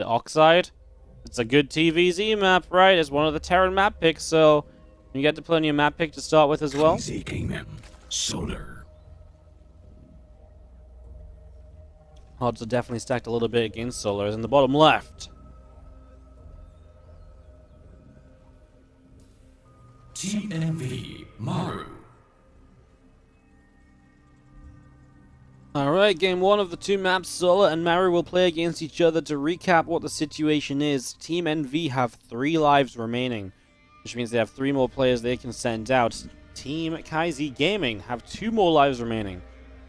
The Oxide. It's a good TvZ map, right? It's one of the Terran map picks, so you get to play on your map pick to start with as well. TvZ came in. Solar. Odds are definitely stacked a little bit against Solar. Is in the bottom left. TvZ. Maru. Alright, game one of the two maps, Solar and Maru will play against each other. To recap what the situation is, Team NV have 3 lives remaining, which means they have 3 more players they can send out. Team TvZ Gaming have 2 more lives remaining.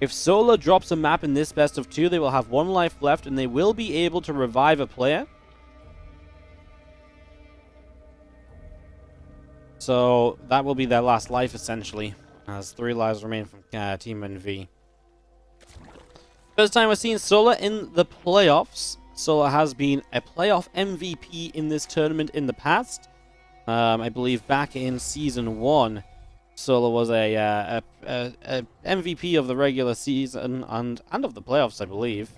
If Solar drops a map in this best of 2, they will have 1 life left and they will be able to revive a player. So that will be their last life essentially, as 3 lives remain from Team NV. First time we're seeing Solar in the playoffs. Solar has been a playoff MVP in this tournament in the past. I believe back in Season 1, Solar was a MVP of the regular season and of the playoffs, I believe.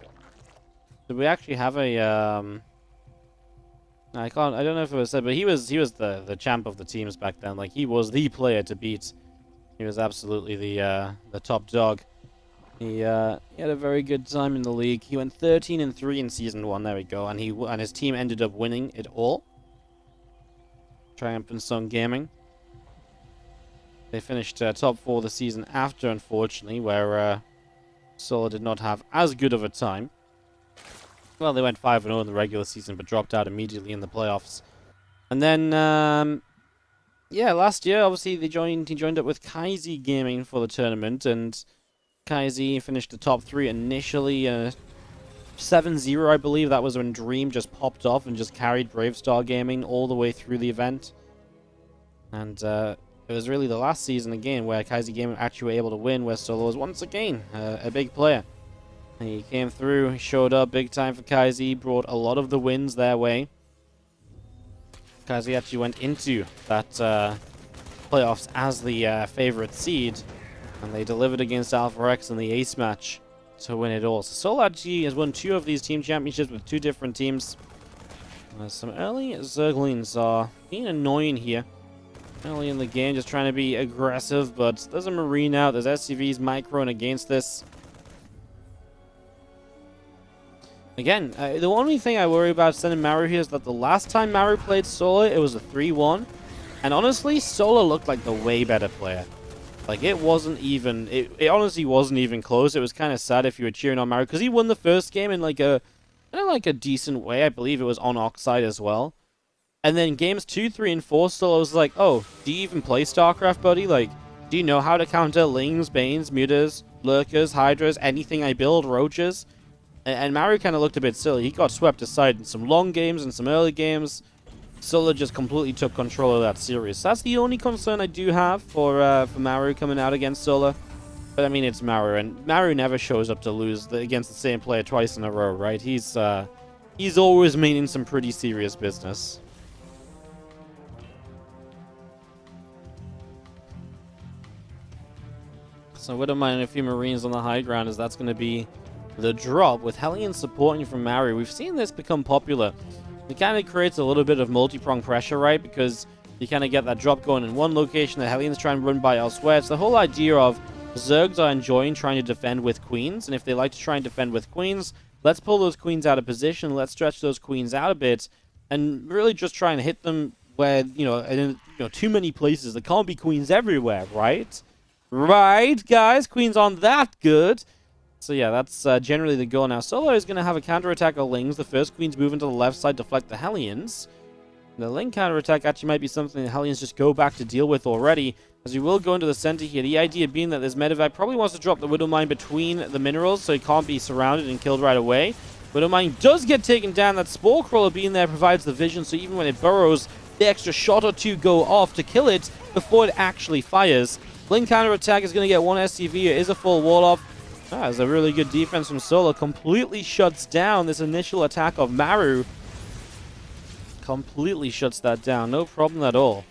Did we actually have a... I don't know if it was said, but he was the champ of the teams back then. Like, he was the player to beat. He was absolutely the top dog. He had a very good time in the league. He went 13-3 in Season 1. There we go. And his team ended up winning it all. Triumph and Sun Gaming. They finished top 4 the season after, unfortunately, where Solar did not have as good of a time. Well, they went 5-0 in the regular season, but dropped out immediately in the playoffs. And then, yeah, last year, obviously, he joined up with TvZ Gaming for the tournament, and TvZ finished the top 3 initially, 7-0, I believe. That was when Dream just popped off and just carried Bravestar Gaming all the way through the event. And it was really the last season again where TvZ Gaming actually were able to win, where Solar was once again a big player. And he came through, he showed up big time for TvZ, brought a lot of the wins their way. TvZ actually went into that playoffs as the favorite seed. And they delivered against Alpha X in the ace match to win it all. So Solar actually has won 2 of these team championships with 2 different teams. Some early Zerglings are being annoying here. Early in the game, just trying to be aggressive, but there's a Marine out. There's SCVs microing against this. Again, the only thing I worry about sending Maru here is that the last time Maru played Solar, it was a 3-1. And honestly, Solar looked like the way better player. Like, it wasn't even... It honestly wasn't even close. It was kind of sad if you were cheering on Maru, because he won the first game in, like, a decent way. I believe it was on Oxide as well. And then games 2, 3, and 4, still, I was like, oh, do you even play Starcraft, buddy? Like, do you know how to counter Lings, Banes, Mutas, Lurkers, Hydras, anything I build, Roaches? And Maru kind of looked a bit silly. He got swept aside in some long games and some early games. Solar just completely took control of that series. So that's the only concern I do have for Maru coming out against Solar. But I mean, it's Maru, and Maru never shows up to lose against the same player twice in a row, right? He's always meaning some pretty serious business. So I wouldn't mind a few Marines on the high ground, as that's going to be the drop. With Hellions supporting from Maru, we've seen this become popular. It kind of creates a little bit of multi-prong pressure, right? Because you kind of get that drop going in one location, the Hellions try and run by elsewhere. It's the whole idea of Zergs are enjoying trying to defend with Queens, and if they like to try and defend with Queens, let's pull those Queens out of position, let's stretch those Queens out a bit, and really just try and hit them where, in too many places. There can't be Queens everywhere, right? Right, guys? Queens aren't that good. So yeah, that's generally the goal now. Solar is going to have a counterattack of Lings. The first Queen's moving to the left side, deflect the Hellions. The Ling counterattack actually might be something the Hellions just go back to deal with already, as we will go into the center here. The idea being that this Medevac probably wants to drop the Widow Mine between the minerals, so he can't be surrounded and killed right away. Widow Mine does get taken down. That Spore Crawler being there provides the vision, so even when it burrows, the extra shot or 2 go off to kill it before it actually fires. Ling counterattack is going to get 1 SCV. It is a full wall off. That's a really good defense from Solar. Completely shuts down this initial attack of Maru. Completely shuts that down. No problem at all.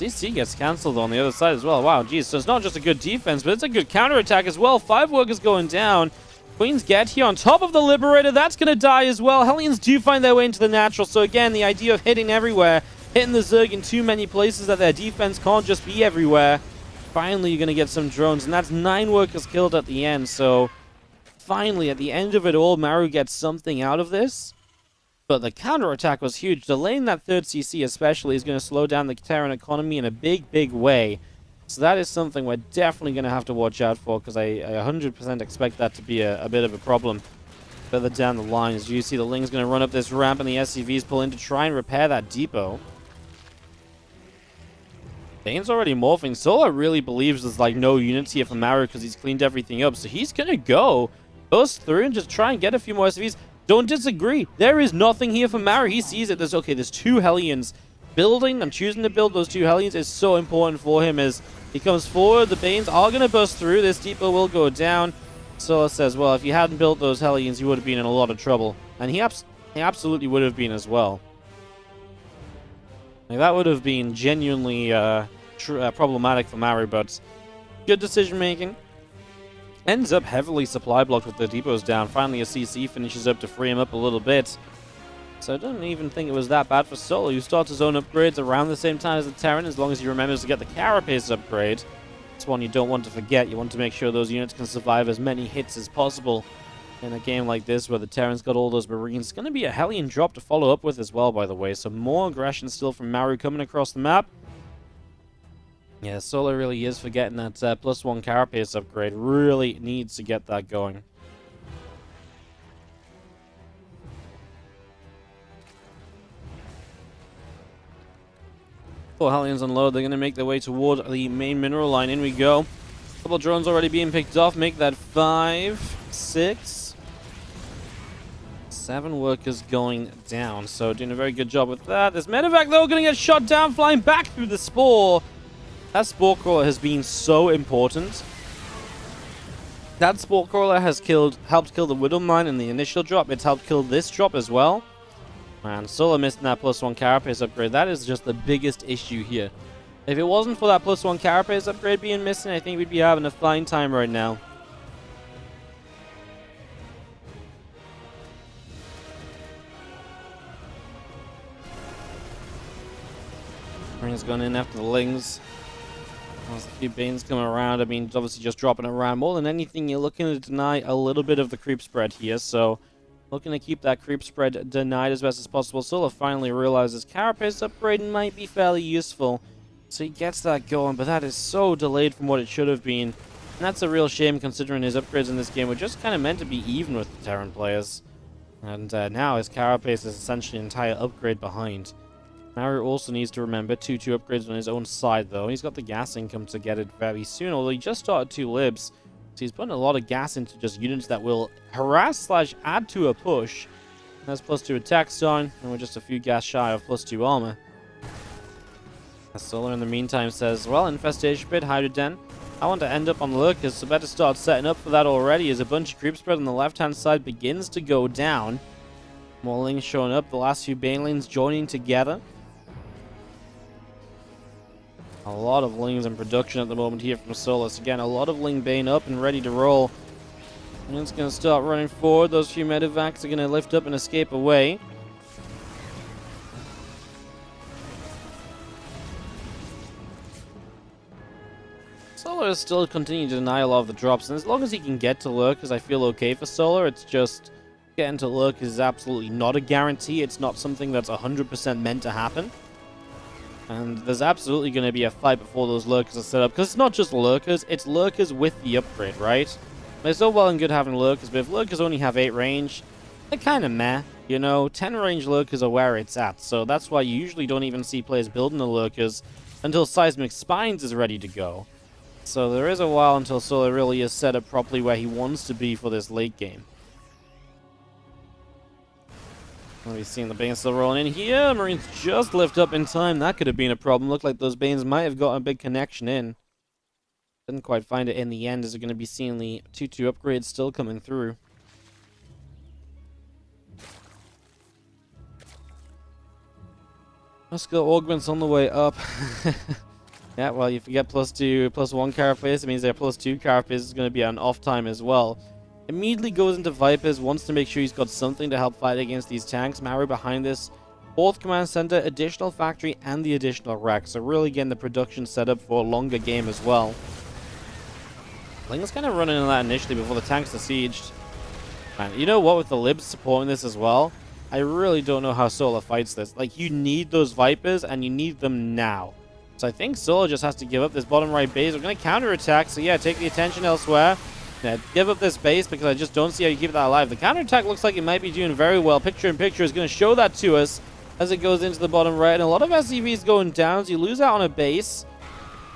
CC gets cancelled on the other side as well. Wow, geez. So it's not just a good defense, but it's a good counterattack as well. 5 workers going down. Queens get here on top of the Liberator. That's going to die as well. Hellions do find their way into the natural. So again, the idea of hitting everywhere, hitting the Zerg in too many places that their defense can't just be everywhere. Finally, you're going to get some drones, and that's 9 workers killed at the end. So finally, at the end of it all, Maru gets something out of this. But the counterattack was huge. Delaying that 3rd CC especially is going to slow down the Terran economy in a big, big way. So that is something we're definitely going to have to watch out for, because I 100% expect that to be a bit of a problem further down the line. As you see, the Ling's going to run up this ramp and the SCVs pull in to try and repair that depot. Bane's already morphing. Solar really believes there's like no units here for Maru because he's cleaned everything up. So he's going to go burst through and just try and get a few more SCVs. Don't disagree. There is nothing here for Maru. He sees it. There's 2 Hellions. Building and choosing to build those 2 Hellions is so important for him as he comes forward. The Banes are going to burst through. This depot will go down. Sola says, well, if you hadn't built those Hellions, you would have been in a lot of trouble. And he absolutely would have been as well. Like, that would have been genuinely problematic for Maru, but good decision making. Ends up heavily supply blocked with the depots down. Finally, a CC finishes up to free him up a little bit. So I don't even think it was that bad for Solo, who starts his own upgrades around the same time as the Terran, as long as he remembers to get the Carapace upgrade. It's one you don't want to forget. You want to make sure those units can survive as many hits as possible in a game like this, where the Terran's got all those Marines. It's going to be a Hellion drop to follow up with as well, by the way. So more aggression still from Maru coming across the map. Yeah, Solo really is forgetting that +1 Carapace upgrade. Really needs to get that going. Hellions unload. They're going to make their way toward the main mineral line. In we go. A couple drones already being picked off. Make that 5, 6, 7 workers going down. So doing a very good job with that. This medevac, though, going to get shot down, flying back through the Spore. That Spore Crawler has been so important. That Spore Crawler has helped kill the Widow Mine in the initial drop. It's helped kill this drop as well. Man, Solar missing that +1 Carapace upgrade. That is just the biggest issue here. If it wasn't for that +1 Carapace upgrade being missing, I think we'd be having a fine time right now. Marines going in after the Lings. There's a few Banes coming around. I mean, obviously just dropping around. More than anything, you're looking to deny a little bit of the creep spread here, so looking to keep that creep spread denied as best as possible. Solar finally realizes Carapace upgrade might be fairly useful, so he gets that going, but that is so delayed from what it should have been. And that's a real shame, considering his upgrades in this game were just kind of meant to be even with the Terran players. And now his Carapace is essentially an entire upgrade behind. Maru also needs to remember 2 upgrades on his own side, though. He's got the gas income to get it very soon, although he just started 2 libs. So he's putting a lot of gas into just units that will harass / add to a push. That's +2 attack stun, and we're just a few gas shy of +2 armor. Solar in the meantime says, well, Infestation Pit, Hydroden. I want to end up on Lurkers, so better start setting up for that already, as a bunch of creep spread on the left-hand side begins to go down. More Lings showing up, the last few Banelings joining together. A lot of Lings in production at the moment here from Solus. Again, a lot of Ling Bane up and ready to roll. And it's going to start running forward. Those few medevacs are going to lift up and escape away. Solar is still continuing to deny a lot of the drops. And as long as he can get to Lurkers, I feel okay for Solar. It's just getting to Lurkers is absolutely not a guarantee. It's not something that's 100% meant to happen. And there's absolutely going to be a fight before those Lurkers are set up. Because it's not just Lurkers, it's Lurkers with the upgrade, right? It's all well and good having Lurkers, but if Lurkers only have 8 range, they're kind of meh. You know, 10 range Lurkers are where it's at. So that's why you usually don't even see players building the Lurkers until Seismic Spines is ready to go. So there is a while until Solar really is set up properly where he wants to be for this late game. We've seen the Banes still rolling in here. Marines just lift up in time. That could have been a problem. Looked like those Banes might have got a big connection in. Didn't quite find it in the end, as we're going to be seeing the 2-2 upgrades still coming through. Muscular Augments on the way up. Yeah, well, if you get +2, +1 carapace, it means their +2 carapace is going to be on off time as well. Immediately goes into Vipers, wants to make sure he's got something to help fight against these tanks. Maru behind this. 4th command center, additional factory, and the additional rack. So really getting the production set up for a longer game as well. Ling's kind of running in that initially before the tanks are sieged. Man, you know what, with the libs supporting this as well, I really don't know how Solar fights this. Like, you need those Vipers, and you need them now. So I think Solar just has to give up this bottom right base. We're going to counterattack, so yeah, take the attention elsewhere. Yeah, give up this base because I just don't see how you keep that alive. The counterattack looks like it might be doing very well. Picture-in-picture is going to show that to us as it goes into the bottom right. And a lot of SCVs going down, so you lose out on a base.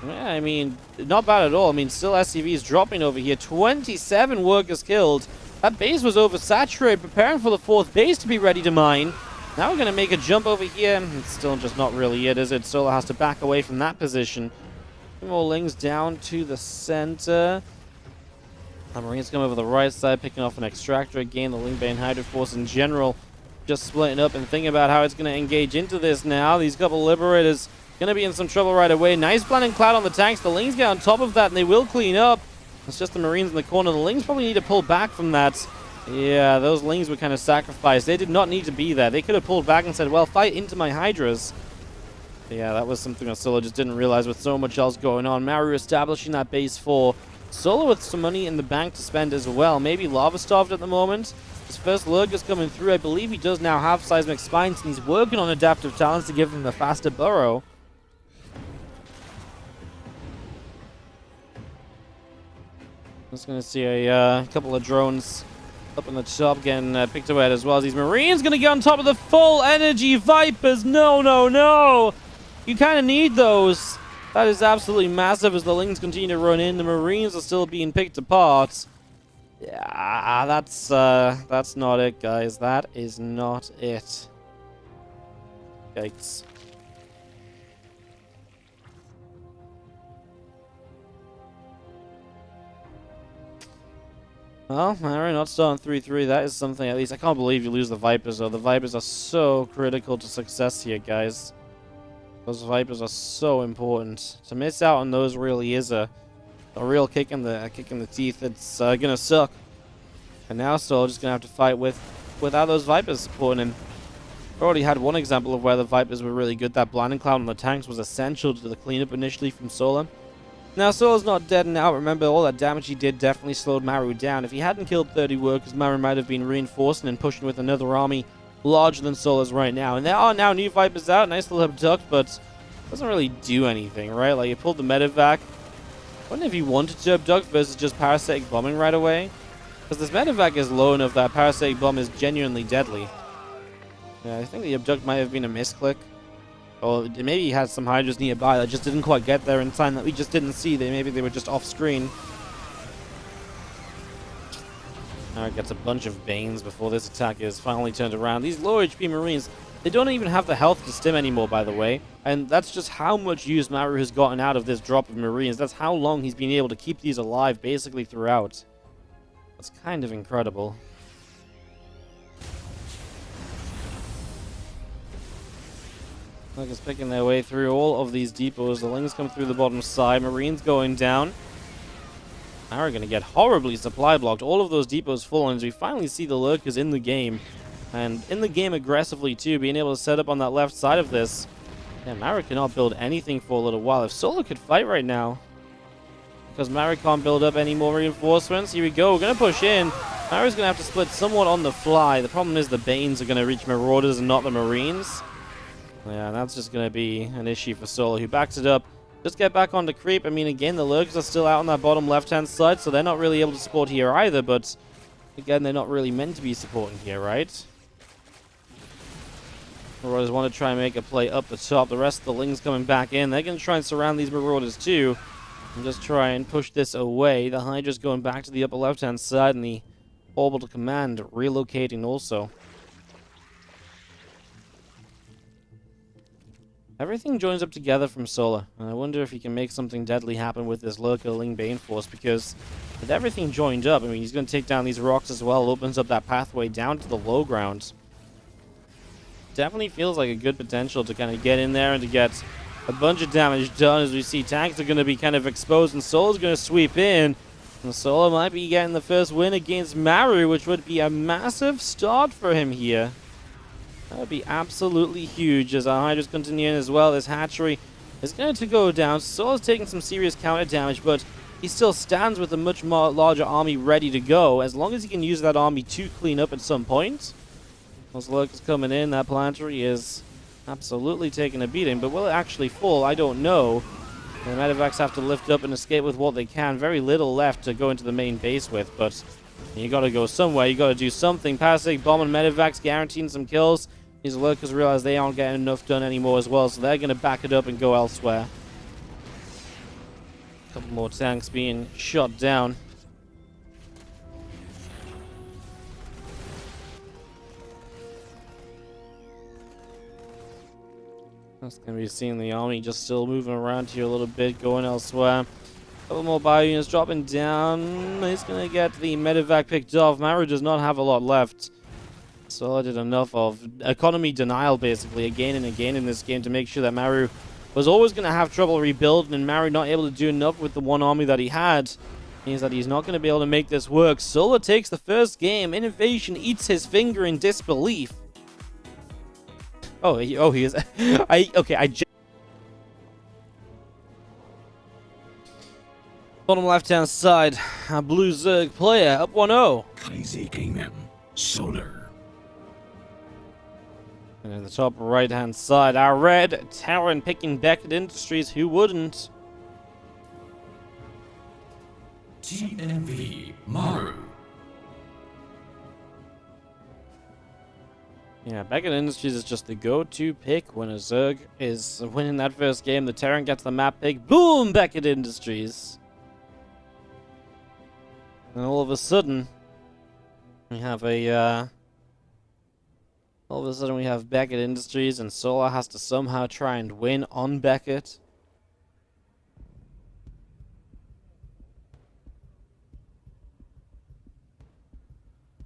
Yeah, I mean, not bad at all. I mean, still SCVs dropping over here. 27 workers killed. That base was oversaturated, preparing for the 4th base to be ready to mine. Now we're going to make a jump over here. It's still just not really it, is it? Solar has to back away from that position. 2 more Lings down to the center. The Marines come over the right side, picking off an Extractor again. The Ling Bane Hydra Force in general just splitting up and thinking about how it's going to engage into this now. These couple Liberators going to be in some trouble right away. Nice blending cloud on the tanks. The Lings get on top of that, and they will clean up. It's just the Marines in the corner. The Lings probably need to pull back from that. Yeah, those Lings were kind of sacrificed. They did not need to be there. They could have pulled back and said, well, fight into my Hydras. Yeah, that was something that Solar just didn't realize with so much else going on. Maru establishing that base 4. Solar with some money in the bank to spend as well. Maybe lava starved at the moment. His first lurker's coming through. I believe he does now have seismic spines, and he's working on adaptive talents to give him the faster burrow. Just going to see a couple of drones up on the top getting picked away as well as these Marines going to get on top of the full energy Vipers. No, no, no. You kind of need those. That is absolutely massive as the Lings continue to run in. The Marines are still being picked apart. Yeah, that's not it, guys. That is not it. Yikes. Well, Maru not starting 3-3. That is something at least. I can't believe you lose the Vipers, though. The Vipers are so critical to success here, guys. Those Vipers are so important. To miss out on those really is a real kick in the teeth. It's gonna suck. And now Solar just gonna have to fight without those Vipers supporting him. We already had one example of where the Vipers were really good. That blinding cloud on the tanks was essential to the cleanup initially from Solar. Now Solar's not dead now. Remember, all that damage he did definitely slowed Maru down. If he hadn't killed 30 workers, Maru might have been reinforcing and pushing with another army larger than Solar's right now. And there are now new Vipers out. Nice little abduct, but doesn't really do anything, right? Like, you pulled the medevac. I wonder if he wanted to abduct versus just parasitic bombing right away. Because this medevac is low enough that parasitic bomb is genuinely deadly. Yeah, I think the abduct might have been a misclick. Or maybe he had some Hydras nearby that just didn't quite get there in time that we just didn't see. Maybe they were just off screen. Now it gets a bunch of Banes before this attack is finally turned around. These low HP Marines, they don't even have the health to stim anymore, by the way. And that's just how much use Maru has gotten out of this drop of Marines. That's how long he's been able to keep these alive basically throughout. That's kind of incredible. Look, it's picking their way through all of these depots. The Lings come through the bottom side. Marines going down. Now we're going to get horribly supply blocked. All of those depots full, and as we finally see the Lurkers in the game. And in the game aggressively, too. Being able to set up on that left side of this. Yeah, Maru cannot build anything for a little while. If Solar could fight right now. Because Maru can't build up any more reinforcements. Here we go. We're going to push in. Maru's going to have to split somewhat on the fly. The problem is the Banes are going to reach Marauders and not the Marines. Yeah, that's just going to be an issue for Solar, who backs it up. Just get back on the creep. I mean, again, the Lurkers are still out on that bottom left-hand side, so they're not really able to support here either, but again, they're not really meant to be supporting here, right? Marauders want to try and make a play up the top. The rest of the Lings coming back in. They're going to try and surround these Marauders too, and just try and push this away. The Hydra's going back to the upper left-hand side, and the Orbital Command relocating also. Everything joins up together from Solar, and I wonder if he can make something deadly happen with this Lurker Ling Bane Force, because with everything joined up, I mean, he's going to take down these rocks as well. It opens up that pathway down to the low ground. Definitely feels like a good potential to kind of get in there and to get a bunch of damage done as we see tanks are going to be kind of exposed and Solar's going to sweep in. And Solar might be getting the first win against Maru, which would be a massive start for him here. That would be absolutely huge as our Hydra's continuing as well. This hatchery is going to go down. Solar's taking some serious counter damage, but he still stands with a much more larger army ready to go, as long as he can use that army to clean up at some point. Those lurkers coming in, that planetary is absolutely taking a beating, but will it actually fall? I don't know. The medevacs have to lift up and escape with what they can. Very little left to go into the main base with, but you gotta go somewhere. You gotta do something. Parasitic bomb and medevacs guaranteeing some kills. These lurkers realize they aren't getting enough done anymore as well, so they're gonna back it up and go elsewhere. A couple more tanks being shot down. That's going to be seeing the army just still moving around here a little bit, going elsewhere. A couple more bio units dropping down. He's going to get the medevac picked off. Maru does not have a lot left. Solar did enough of economy denial, basically, again and again in this game to make sure that Maru was always going to have trouble rebuilding, and Maru not able to do enough with the one army that he had. Means that he's not going to be able to make this work. Solar takes the first game. Innovation eats his finger in disbelief. Oh, he is. Bottom left-hand side, a blue Zerg player up 1-0. TvZ Solar. And in the top right-hand side, our red Terran picking Beckett Industries. Who wouldn't? TvZ Maru. Yeah, Beckett Industries is just the go-to pick when a Zerg is winning that first game. The Terran gets the map pick. Boom! Beckett Industries. And all of a sudden, we have Beckett Industries, and Solar has to somehow try and win on Beckett.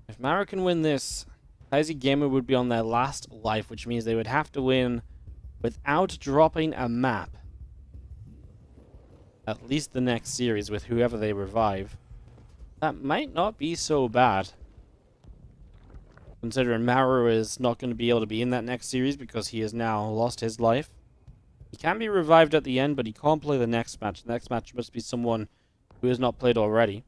If Maru can win this, TvZ Gamer would be on their last life, which means they would have to win without dropping a map. At least the next series with whoever they revive. That might not be so bad. Considering Maru is not going to be able to be in that next series because he has now lost his life. He can be revived at the end, but he can't play the next match. The next match must be someone who has not played already.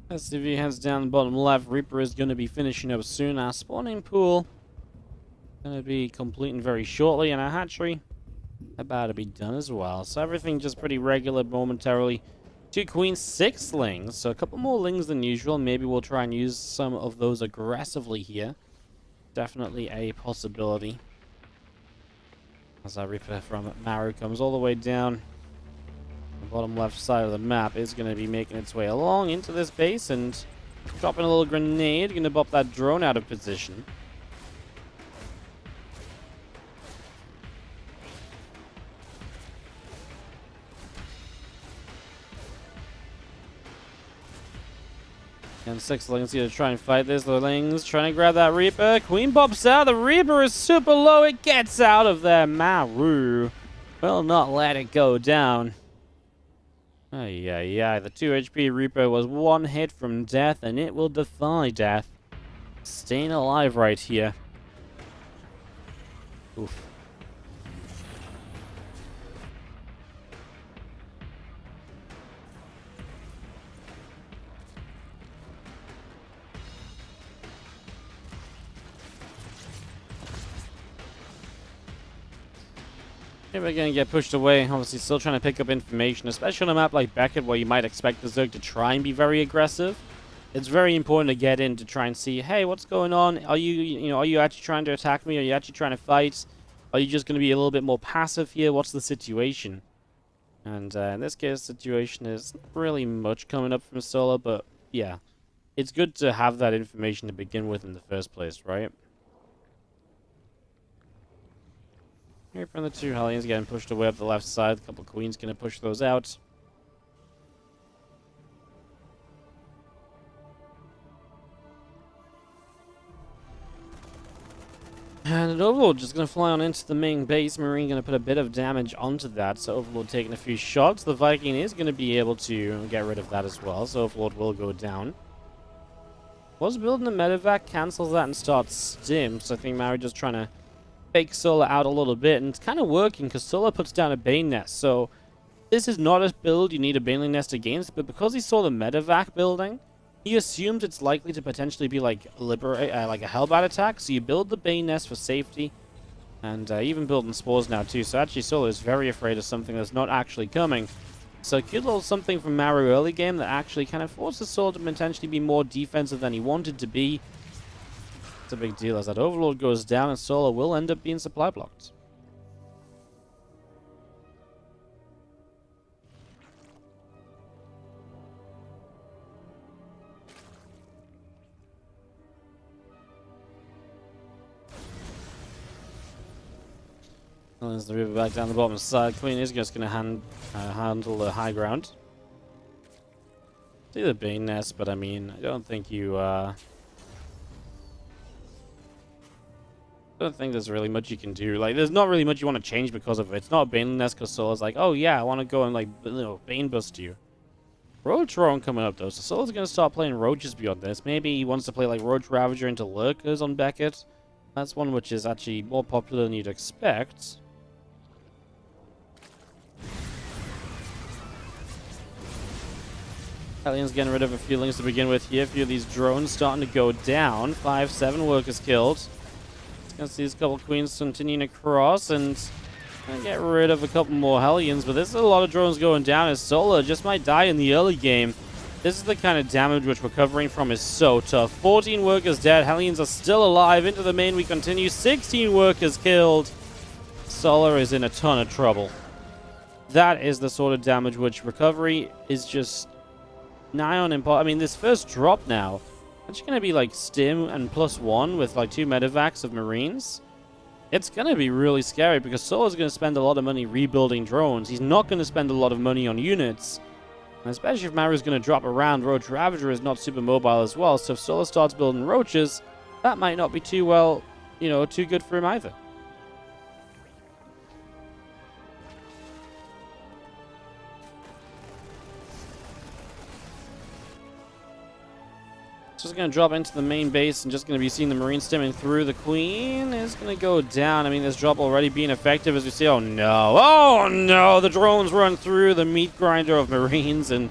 SCV heads down the bottom left. Reaper is going to be finishing up soon. Our spawning pool going to be completing very shortly, and our hatchery about to be done as well. So everything just pretty regular momentarily. 2 queens, 6 lings, so a couple more lings than usual. Maybe we'll try and use some of those aggressively here. Definitely a possibility. As our Reaper from Maru comes all the way down. The bottom left side of the map is going to be making its way along into this base and dropping a little grenade. Going to bop that drone out of position. And 6 lings here to try and fight this. The lings trying to grab that Reaper. Queen pops out. The Reaper is super low. It gets out of there. Maru will not let it go down. Yeah. The 2 HP Reaper was 1 hit from death, and it will defy death. Staying alive right here. Oof. We're going to get pushed away. Obviously, still trying to pick up information, especially on a map like Beckett, where you might expect the Zerg to try and be very aggressive. It's very important to get in to try and see, hey, what's going on? Are you actually trying to attack me? Are you actually trying to fight? Are you just going to be a little bit more passive here? What's the situation? And in this case, the situation is not really much coming up from Solar, but yeah, it's good to have that information to begin with in the first place, right? Reaper and the two Hellions getting pushed away up the left side. A couple of Queens going to push those out. And an Overlord just going to fly on into the main base. Marine going to put a bit of damage onto that. So Overlord taking a few shots. The Viking is going to be able to get rid of that as well. So Overlord will go down. Was building a medevac, cancels that and starts stim. So I think Maru just trying to fake Solar out a little bit. And it's kind of working because Solar puts down a Bane Nest. So this is not a build you need a Baneling Nest against. But because he saw the medevac building, he assumed it's likely to potentially be like like a Hellbat attack, so you build the Bane Nest for safety, and even building spores now too. So actually Solar is very afraid of something that's not actually coming. So cute little something from Maru early game that actually kind of forces Solar to potentially be more defensive than he wanted to be. It's a big deal as that Overlord goes down and Solar will end up being supply blocked. There's the river back down the bottom side. Queen is just going to handle the high ground. See the Bane Nest, but I mean, I don't think you... I don't think there's really much you can do. Like, there's not really much you want to change because of it. It's not a Bane Nest because Solar's like, oh yeah, I want to go and like, Bane bust you. Roach Roam coming up though, so Solar's going to start playing Roaches beyond this. Maybe he wants to play like Roach Ravager into Lurkers on Beckett. That's one which is actually more popular than you'd expect. Hellions getting rid of a few lings to begin with here. A few of these drones starting to go down. 5-7 workers killed. Gonna see these couple Queens continuing across and gonna get rid of a couple more Hellions, but there's a lot of drones going down as Solar just might die in the early game. This is the kind of damage which recovering from is so tough. 14 workers dead. Hellions are still alive. Into the main we continue. 16 workers killed. Solar is in a ton of trouble. That is the sort of damage which recovery is just nigh on impossible. I mean, this first drop now, it's going to be like stim and +1 with like 2 medevacs of Marines. It's going to be really scary because Solar's going to spend a lot of money rebuilding drones. He's not going to spend a lot of money on units. And especially if Maru's going to drop around, Roach Ravager is not super mobile as well. So if Solar starts building Roaches, that might not be too well, too good for him either. Just going to drop into the main base and just going to be seeing the Marine stimming through. The Queen is going to go down. I mean, this drop already being effective as we see. Oh, no. Oh, no. The drones run through the meat grinder of Marines. And,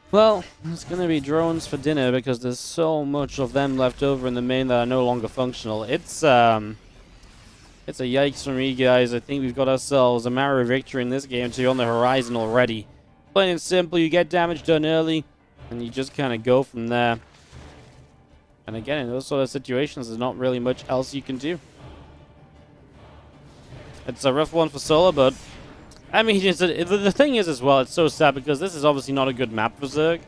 well, it's going to be drones for dinner because there's so much of them left over in the main that are no longer functional. It's a yikes for me, guys. I think we've got ourselves a Maru victory in this game too on the horizon already. Plain and simple, you get damage done early. And you just kind of go from there. And again, in those sort of situations, there's not really much else you can do. It's a rough one for Solar, but I mean, the thing is as well, it's so sad because this is obviously not a good map for Zerg.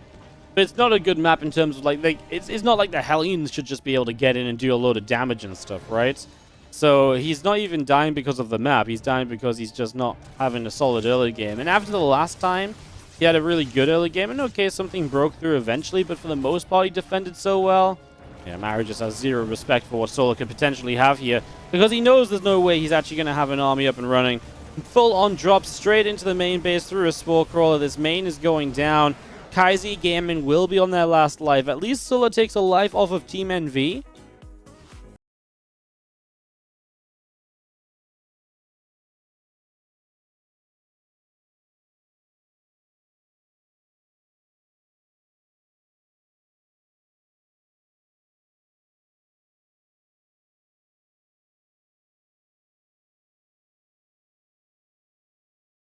But it's not a good map in terms of like it's not like the Hellions should just be able to get in and do a load of damage and stuff, right? So he's not even dying because of the map. He's dying because he's just not having a solid early game. And after the last time, he had a really good early game, and okay, something broke through eventually, but for the most part, he defended so well. Yeah, Maru just has zero respect for what Solar could potentially have here, because he knows there's no way he's actually going to have an army up and running. Full-on drop straight into the main base through a Spore Crawler. This main is going down. Kaizi Gaming will be on their last life. At least Solar takes a life off of Team NV.